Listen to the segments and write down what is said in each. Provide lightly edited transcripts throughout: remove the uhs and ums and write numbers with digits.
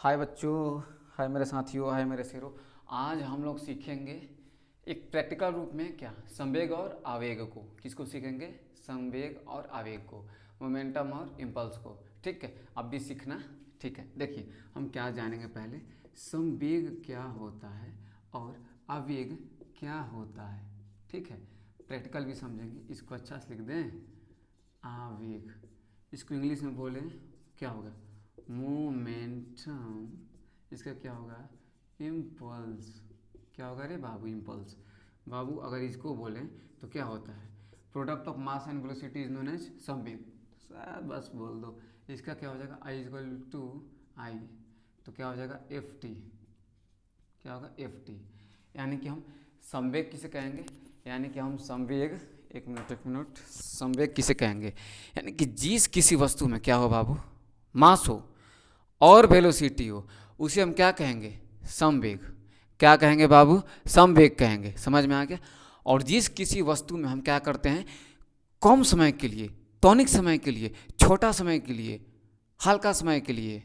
हाय बच्चों, हाय मेरे साथियों, हाय मेरे शेरों। आज हम लोग सीखेंगे एक प्रैक्टिकल रूप में क्या संवेग और आवेग को। किसको सीखेंगे? संवेग और आवेग को, मोमेंटम और इम्पल्स को। ठीक है, अब भी सीखना। ठीक है, देखिए हम क्या जानेंगे। पहले संवेग क्या होता है और आवेग क्या होता है। ठीक है, प्रैक्टिकल भी समझेंगे। इसको अच्छा से लिख दें, आवेग। इसको इंग्लिश में बोलें क्या होगा? मोमेंटम। इसका क्या होगा? इम्पल्स। क्या होगा रे बाबू? इम्पल्स। बाबू अगर इसको बोलें तो क्या होता है? Product of mass and velocity is known as संवेग। बस बोल दो। इसका क्या हो जाएगा? आई इजक्वल टू आई, तो क्या हो जाएगा? F T. क्या होगा? F T. यानी कि हम संवेग किसे कहेंगे? यानी कि हम संवेग, एक मिनट, संवेग किसे कहेंगे? यानी कि जिस किसी वस्तु में क्या हो बाबू? मास हो और वेलोसिटी हो, उसे हम क्या कहेंगे? संवेग। क्या कहेंगे बाबू? संवेग कहेंगे। समझ में आ गया? और जिस किसी वस्तु में हम क्या करते हैं, कम समय के लिए, तौनिक समय के लिए, छोटा समय के लिए, हल्का समय के लिए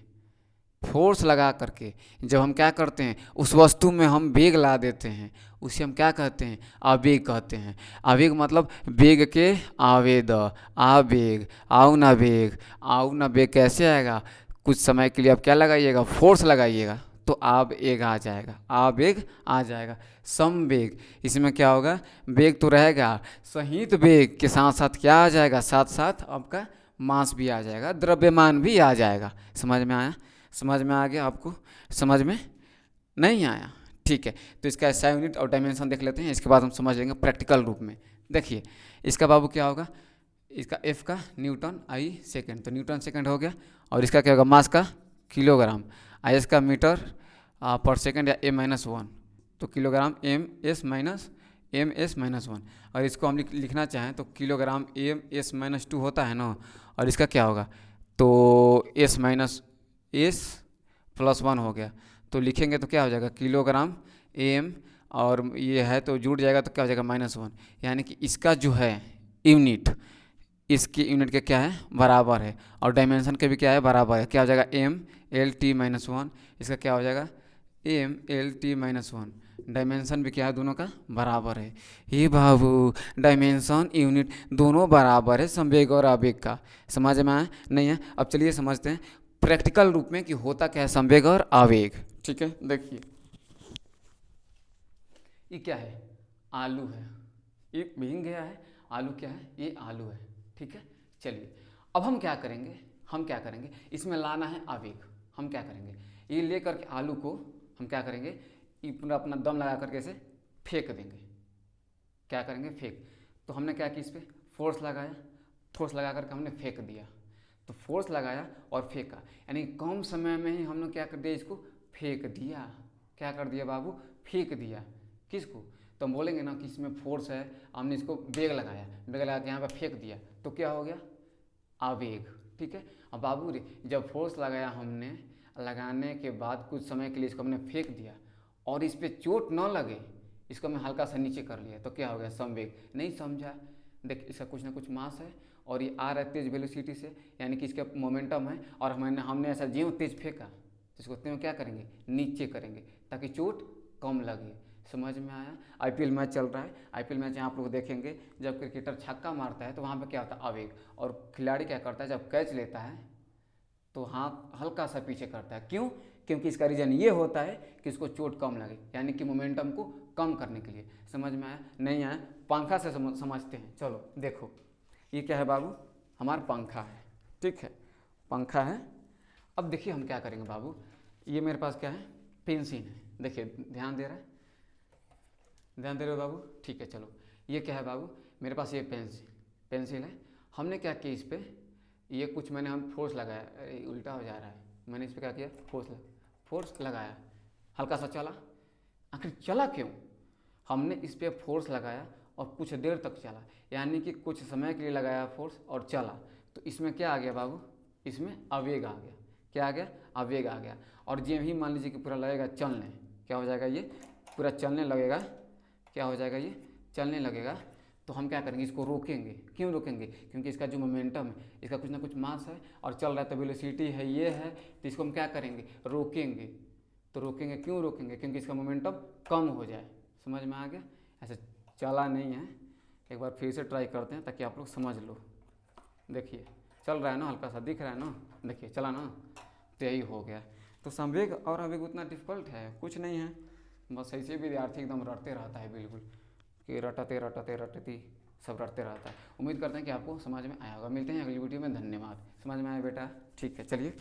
फोर्स लगा करके जब हम क्या करते हैं, उस वस्तु में हम वेग ला देते हैं, उसे हम क्या कहते हैं? आवेग कहते हैं। आवेग मतलब वेग के आवेद, आवेग, आओ ना वेग। आओ ना वेग कैसे आएगा? कुछ समय के लिए आप क्या लगाइएगा? फोर्स लगाइएगा तो आवेग आ जाएगा, आवेग आ जाएगा। समवेग, इसमें क्या होगा? वेग तो रहेगा, सहित वेग के साथ साथ क्या आ जाएगा? साथ साथ आपका मास भी आ जाएगा, द्रव्यमान भी आ जाएगा। समझ में आया? समझ में आ गया आपको? समझ में नहीं आया? ठीक है, तो इसका एसआई यूनिट और डायमेंशन देख लेते हैं, इसके बाद हम समझ लेंगे प्रैक्टिकल रूप में। देखिए इसका बाबू क्या होगा? इसका एफ का न्यूटन, आई सेकेंड, तो न्यूटन सेकेंड हो गया। और इसका क्या होगा? मास का किलोग्राम, आई एस का मीटर पर सेकेंड या ए माइनस वन, तो kilogram M S minus one. और इसको हम लिखना चाहें तो kilogram M S minus two होता है ना, और इसका क्या होगा? तो S minus S plus one हो गया, तो लिखेंगे तो क्या हो जाएगा? किलोग्राम एम, और ये है तो जुड़ जाएगा तो क्या हो जाएगा? Minus one. यानी कि इसका जो है यूनिट, इसकी यूनिट के क्या है? बराबर है। और डायमेंशन के भी क्या है? बराबर है। क्या हो जाएगा? M L T minus one. इसका क्या हो जाएगा? M L T minus one. Dimension भी क्या है? दोनों का बराबर है। ये बाबू डायमेंशन यूनिट दोनों बराबर है संवेग और आवेग का। समझ में आया? नहीं है? अब चलिए समझते हैं प्रैक्टिकल रूप में कि होता क्या है संवेग और आवेग। ठीक है, देखिए ये क्या है? आलू है। ये भींग गया है। आलू क्या है? ये आलू है। ठीक है, चलिए अब हम क्या करेंगे? हम क्या करेंगे? इसमें लाना है आवेग। हम क्या करेंगे? ये ले करके आलू को हम क्या करेंगे? ये पूरा अपना दम लगा करके इसे फेंक देंगे। क्या करेंगे? फेंक। तो हमने क्या किया? इस पर फोर्स लगाया, फोर्स लगा करके हमने फेंक दिया। तो फोर्स लगाया और फेंका, यानी कम समय में ही हम लोग क्या कर दिया? इसको फेंक दिया। क्या कर दिया बाबू? फेंक दिया। किसको? तो हम बोलेंगे ना कि इसमें फोर्स है, हमने इसको वेग लगाया, वेग लगा के यहाँ पे फेंक दिया, तो क्या हो गया? आवेग। ठीक है, अब बाबू रे जब फोर्स लगाया हमने, लगाने के बाद कुछ समय के लिए इसको हमने फेंक दिया और इस पर चोट न लगे, इसको हमने हल्का सा नीचे कर लिया, तो क्या हो गया? संवेग। नहीं समझा? देख इसका कुछ ना कुछ मास है और ये आ रहा है तेज वेलोसिटी से, यानी कि इसका मोमेंटम है। और हमने ऐसा ज्यों तेज फेंका तो इसको त्यों क्या करेंगे? नीचे करेंगे ताकि चोट कम लगे। समझ में आया? आईपीएल मैच चल रहा है, आईपीएल मैच आप लोग देखेंगे, जब क्रिकेटर छक्का मारता है तो वहाँ पे क्या होता है? आवेग। और खिलाड़ी क्या करता है? जब कैच लेता है तो हाथ हल्का सा पीछे करता है। क्यों? क्योंकि इसका रीज़न ये होता है कि इसको चोट कम लगे, यानी कि मोमेंटम को कम करने के लिए। समझ में आया? नहीं आया? पंखा से समझते हैं। चलो देखो ये क्या है बाबू? हमारा पंखा है। ठीक है, पंखा है। अब देखिए हम क्या करेंगे बाबू, ये मेरे पास क्या है? पेंसिल है। देखिए ध्यान दे रहा है? ध्यान दे रहे हो बाबू? ठीक है, चलो ये क्या है बाबू? मेरे पास ये पेंसिल है। हमने क्या किया? इस पर ये कुछ मैंने हम फोर्स लगाया, अरे उल्टा हो जा रहा है। मैंने इस पर क्या किया? फोर्स लगाया, हल्का सा चला। आखिर चला क्यों? हमने इस पर फोर्स लगाया और कुछ देर तक चला, यानी कि कुछ समय के लिए लगाया फोर्स और चला, तो इसमें क्या आ गया बाबू? इसमें आवेग आ गया। क्या आ गया? आवेग आ गया। और जब ही मान लीजिए कि पूरा लगेगा चलने, क्या हो जाएगा? ये पूरा चलने लगेगा। क्या हो जाएगा? ये चलने लगेगा। तो हम क्या करेंगे, इसको रोकेंगे। क्यों रोकेंगे? क्योंकि इसका जो मोमेंटम है, इसका कुछ ना कुछ मास है और चल रहा है, तो वेलोसिटी है, ये है, तो इसको हम क्या करेंगे, रोकेंगे। तो रोकेंगे, क्यों रोकेंगे? क्योंकि इसका मोमेंटम कम हो जाए। समझ में आ गया? ऐसे चला नहीं है, एक बार फिर से ट्राई करते हैं ताकि आप लोग समझ लो। देखिए चल रहा है ना, हल्का सा दिख रहा है ना, देखिए चला ना, तो यही हो गया। तो संवेग और आवेग उतना डिफिकल्ट है कुछ नहीं है, बस ऐसे विद्यार्थी एकदम रटते रहता है, बिल्कुल कि रटते रटते रटती सब रटते रहता है। उम्मीद करते हैं कि आपको समझ में आया होगा। मिलते हैं अगली वीडियो में, धन्यवाद। समझ में आया बेटा? ठीक है, चलिए।